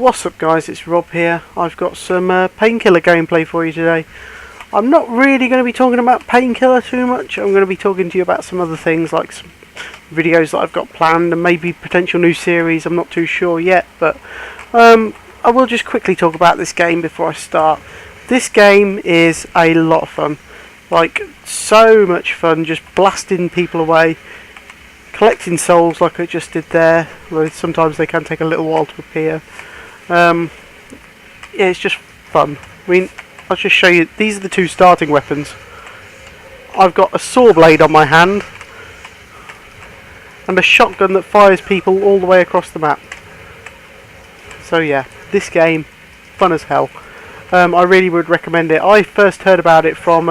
What's up guys, it's Rob here. I've got some Painkiller gameplay for you today. I'm not really going to be talking about Painkiller too much. I'm going to be talking to you about some other things, like some videos that I've got planned and maybe potential new series. I'm not too sure yet, but I will just quickly talk about this game before I start. This game is a lot of fun. Like, so much fun, just blasting people away, collecting souls like I just did there, though sometimes they can take a little while to appear. Yeah, it's just fun. I mean, I'll just show you. These are the two starting weapons. I've got a saw blade on my hand and a shotgun that fires people all the way across the map. So yeah, this game, fun as hell. I really would recommend it. I first heard about it from,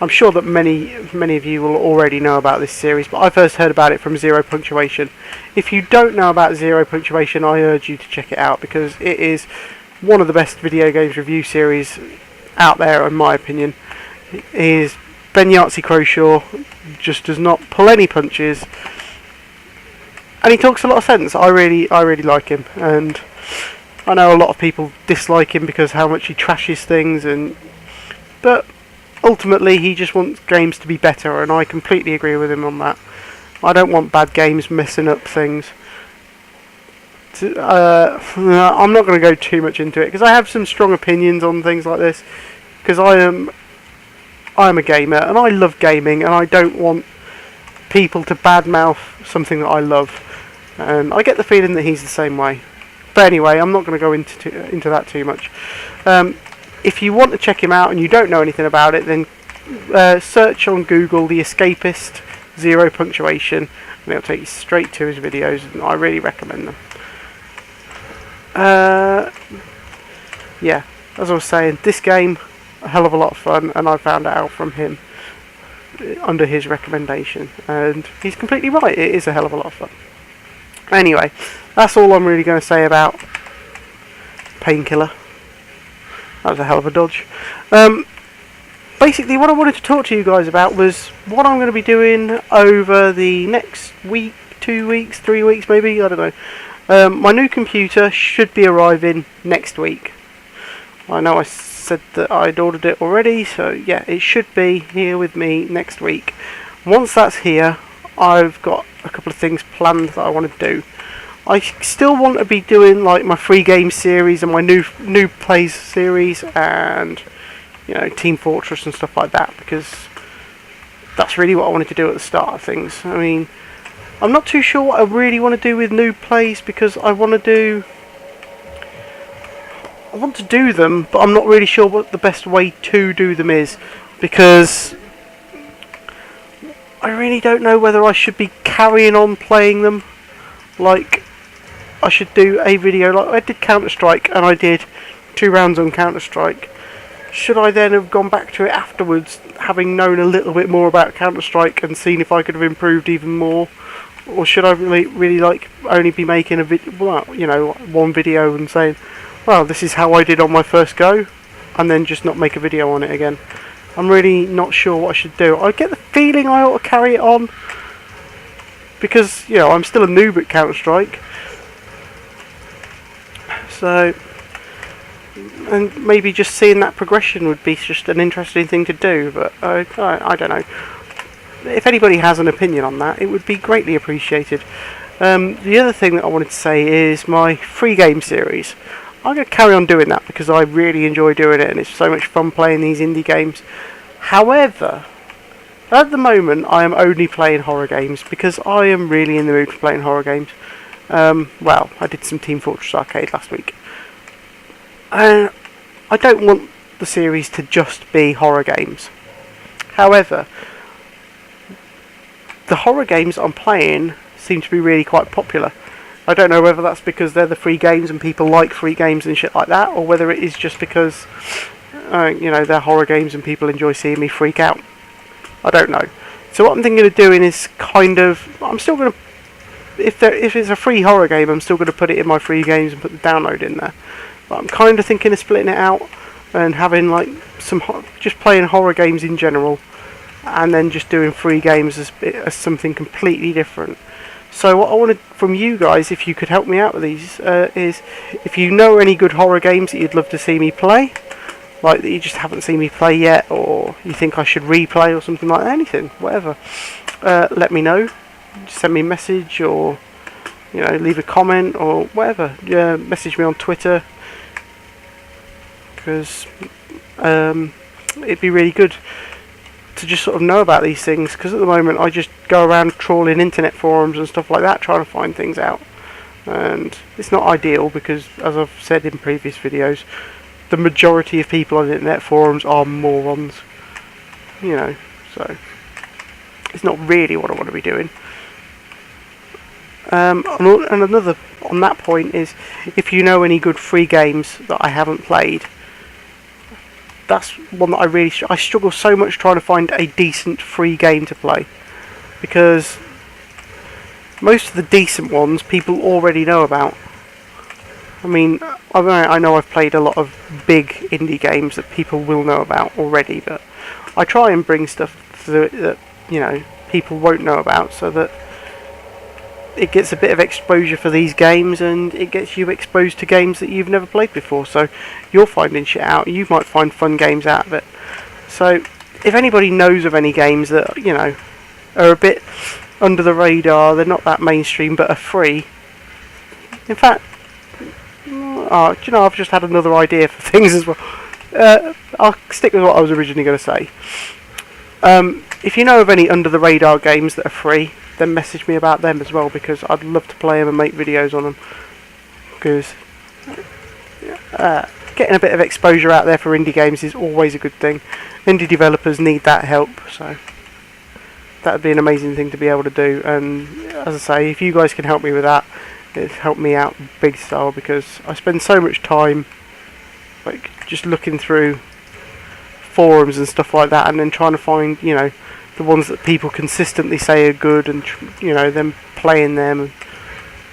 I'm sure that many of you will already know about this series, but I first heard about it from Zero Punctuation. If you don't know about Zero Punctuation, I urge you to check it out, because it is one of the best video games review series out there, in my opinion. It is Ben Yahtzee Croshaw, just does not pull any punches, and he talks a lot of sense. I really like him, and I know a lot of people dislike him because how much he trashes things, but ultimately he just wants games to be better, and I completely agree with him on that. I don't want bad games messing up things. I'm not going to go too much into it because I have some strong opinions on things like this, because I am a gamer and I love gaming, and I don't want people to badmouth something that I love, and I get the feeling that he's the same way. But anyway, I'm not going to go into that too much. If you want to check him out and you don't know anything about it, then search on Google The Escapist Zero Punctuation, and it'll take you straight to his videos, and I really recommend them. Yeah, as I was saying, this game, a hell of a lot of fun, and I found it out from him under his recommendation, and he's completely right, it is a hell of a lot of fun. Anyway, that's all I'm really going to say about Painkiller. That was a hell of a dodge. Basically, what I wanted to talk to you guys about was what I'm going to be doing over the next week, 2 weeks, 3 weeks maybe, I don't know. My new computer should be arriving next week. I know I said that I'd ordered it already, so yeah, it should be here with me next week. Once that's here, I've got a couple of things planned that I want to do. I still want to be doing like my free game series and my new plays series, and you know, Team Fortress and stuff like that, because that's really what I wanted to do at the start of things. I mean, I'm not too sure what I really want to do with new plays, because I want to do them, but I'm not really sure what the best way to do them is, because I really don't know whether I should be carrying on playing them. Like, I should do a video like I did Counter-Strike, and I did 2 rounds on Counter-Strike. Should I then have gone back to it afterwards, having known a little bit more about Counter-Strike and seen if I could have improved even more? Or should I really like only be making a video, well, you know, one video and saying, well, this is how I did on my first go, and then just not make a video on it again? I'm really not sure what I should do. I get the feeling I ought to carry it on, because, you know, I'm still a noob at Counter-Strike. So, and maybe just seeing that progression would be just an interesting thing to do, but I don't know. If anybody has an opinion on that, it would be greatly appreciated. The other thing that I wanted to say is my free game series. I'm going to carry on doing that because I really enjoy doing it, and it's so much fun playing these indie games. However, at the moment I am only playing horror games because I am really in the mood for playing horror games. Well, I did some Team Fortress Arcade last week. I don't want the series to just be horror games. However, the horror games I'm playing seem to be really quite popular. I don't know whether that's because they're the free games and people like free games and shit like that, or whether it is just because you know, they're horror games and people enjoy seeing me freak out. I don't know. So what I'm thinking of doing is kind of, I'm still going to, if it's a free horror game, I'm still going to put it in my free games and put the download in there. But I'm kind of thinking of splitting it out and having like just playing horror games in general, and then just doing free games as something completely different. So what I wanted from you guys, if you could help me out with these, is if you know any good horror games that you'd love to see me play, like that you just haven't seen me play yet, or you think I should replay or something like that, anything, whatever, let me know. Just send me a message, or leave a comment or whatever. Message me on Twitter, because it'd be really good to just sort of know about these things, because at the moment I just go around trawling internet forums and stuff like that trying to find things out, and it's not ideal because, as I've said in previous videos, the majority of people on internet forums are morons, so it's not really what I want to be doing. And another on that point is, if you know any good free games that I haven't played, that's one that I struggle so much trying to find a decent free game to play, because most of the decent ones people already know about. I mean, I know I've played a lot of big indie games that people will know about already, but I try and bring stuff that people won't know about, so that it gets a bit of exposure for these games, and it gets you exposed to games that you've never played before, so you're finding shit out. You might find fun games out of it. So if anybody knows of any games that are a bit under the radar, they're not that mainstream but are free. In fact, I've just had another idea for things as well. I'll stick with what I was originally going to say. If you know of any under the radar games that are free, then message me about them as well, because I'd love to play them and make videos on them, because getting a bit of exposure out there for indie games is always a good thing. Indie developers need that help, so that would be an amazing thing to be able to do. And as I say, if you guys can help me with that, it'd help me out big style, because I spend so much time just looking through forums and stuff like that, and then trying to find the ones that people consistently say are good, and them playing them.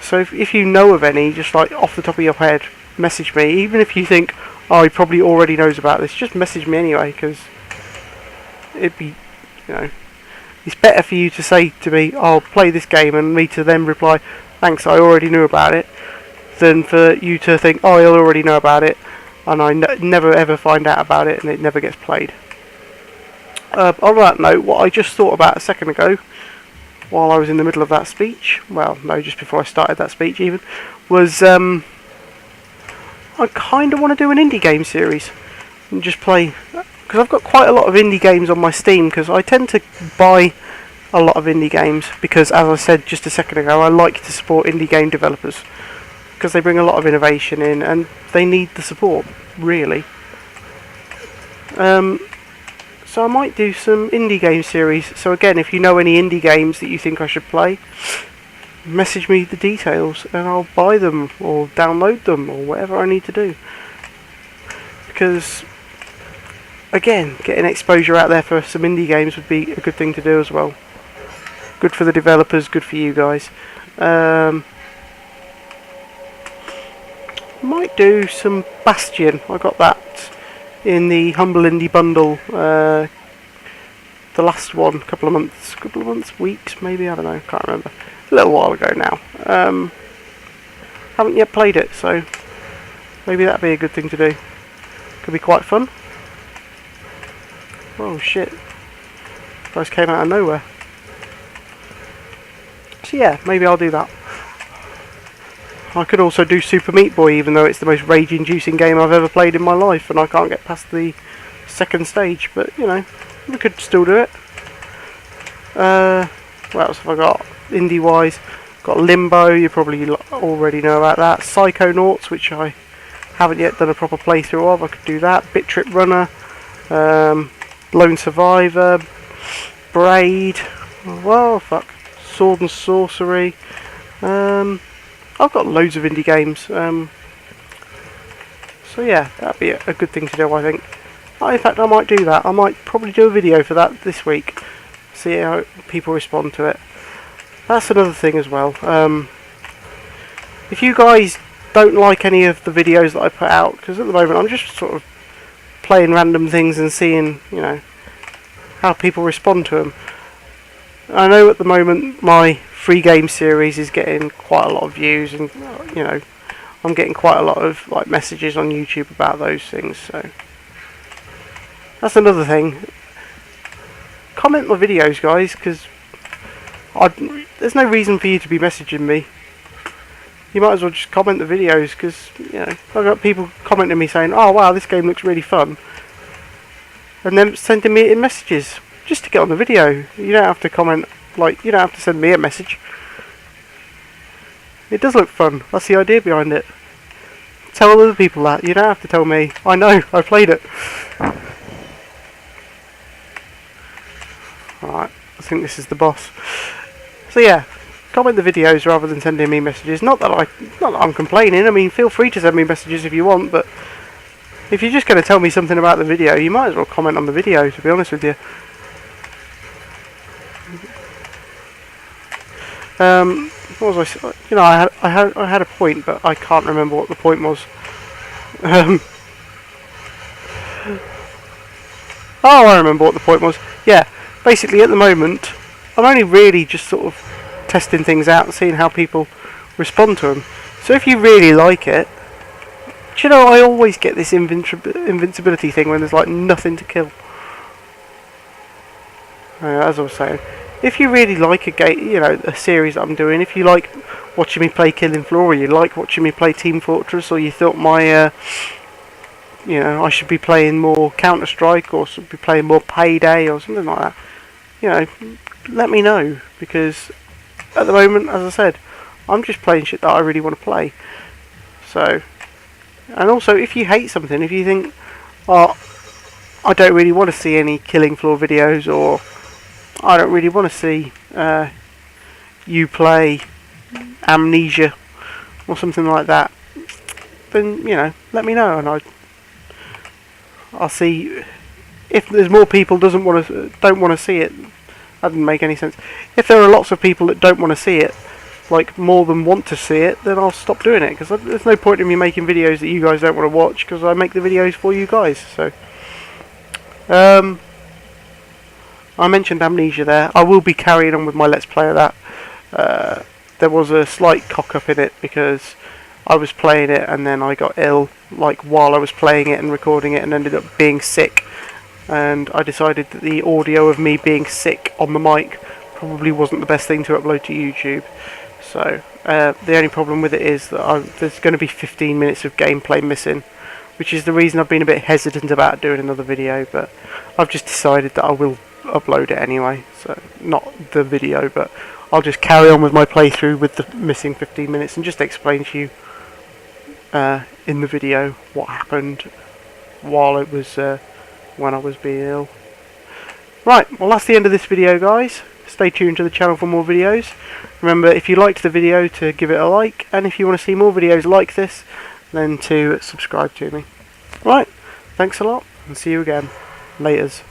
So if you know of any, just off the top of your head, message me. Even if you think, oh, he probably already knows about this, just message me anyway, because it'd be, it's better for you to say to me, oh, play this game, and me to then reply, thanks, I already knew about it, than for you to think, oh, I already know about it, and I never ever find out about it, and it never gets played. On that note, what I just thought about a second ago, while I was in the middle of that speech, well, no, just before I started that speech even, was I kind of want to do an indie game series and just play, because I've got quite a lot of indie games on my Steam, because I tend to buy a lot of indie games, because as I said just a second ago, I like to support indie game developers, because they bring a lot of innovation in, and they need the support, really. So I might do some indie game series. So again, if you know any indie games that you think I should play, message me the details and I'll buy them or download them or whatever I need to do. Because again, getting exposure out there for some indie games would be a good thing to do as well. Good for the developers, good for you guys. Might do some Bastion. I got that in the Humble Indie Bundle, the last one, couple of months, weeks maybe, I don't know, can't remember, a little while ago now. Haven't yet played it, so maybe that'd be a good thing to do. Could be quite fun. Oh shit, guys came out of nowhere. So yeah, maybe I'll do that. I could also do Super Meat Boy, even though it's the most rage-inducing game I've ever played in my life, and I can't get past the second stage. But we could still do it. What else have I got? Indie-wise, got Limbo. You probably already know about that. Psychonauts, which I haven't yet done a proper playthrough of. I could do that. Bit Trip Runner, Lone Survivor, Braid. Well, fuck. Sword and Sorcery. I've got loads of indie games, so yeah, that'd be a good thing to do, I think. In fact, I might do that. I might probably do a video for that this week, see how people respond to it. That's another thing as well. If you guys don't like any of the videos that I put out, because at the moment I'm just sort of playing random things and seeing, how people respond to them. I know at the moment my free game series is getting quite a lot of views, and you know, I'm getting quite a lot of like messages on YouTube about those things. So that's another thing. Comment my videos, guys, because there's no reason for you to be messaging me. You might as well just comment the videos, because you know, I've got people commenting me saying, "Oh wow, this game looks really fun," and then sending me in messages just to get on the video. You don't have to comment, like, you don't have to send me a message. It does look fun. That's the idea behind it. Tell other people that. You don't have to tell me. I know, I played it. Alright, I think this is the boss. So yeah, comment the videos rather than sending me messages. Not that I'm complaining. I mean, feel free to send me messages if you want, but if you're just going to tell me something about the video, you might as well comment on the video, to be honest with you. What was I? You know, I had a point, but I can't remember what the point was. Oh, I remember what the point was. Yeah, basically at the moment, I'm only really just sort of testing things out and seeing how people respond to them. So if you really like it, do you know, I always get this invincibility thing when there's like nothing to kill. As I was saying, if you really like a game, you know, a series that I'm doing, if you like watching me play Killing Floor, or you like watching me play Team Fortress, or you thought my, you know, I should be playing more Counter-Strike, or should be playing more Payday, or something like that, you know, let me know, because at the moment, as I said, I'm just playing shit that I really want to play. So, and also, if you hate something, if you think, oh, I don't really want to see any Killing Floor videos, or I don't really want to see you play Amnesia or something like that, then, you know, let me know, and I'll see if there's more people don't want to see it. That didn't make any sense. If there are lots of people that don't want to see it, like more than want to see it, then I'll stop doing it, because there's no point in me making videos that you guys don't want to watch, because I make the videos for you guys. So I mentioned Amnesia there. I will be carrying on with my Let's Play of that. There was a slight cock-up in it, because I was playing it and then I got ill, like while I was playing it and recording it, and ended up being sick. And I decided that the audio of me being sick on the mic probably wasn't the best thing to upload to YouTube. So the only problem with it is that there's going to be 15 minutes of gameplay missing, which is the reason I've been a bit hesitant about doing another video, but I've just decided that I will upload it anyway. So not the video, but I'll just carry on with my playthrough with the missing 15 minutes and just explain to you in the video what happened while it was when I was being ill. Right, well that's the end of this video, guys. Stay tuned to the channel for more videos. Remember, if you liked the video, to give it a like, and if you want to see more videos like this, then to subscribe to me. Right, thanks a lot, and see you again. Laters.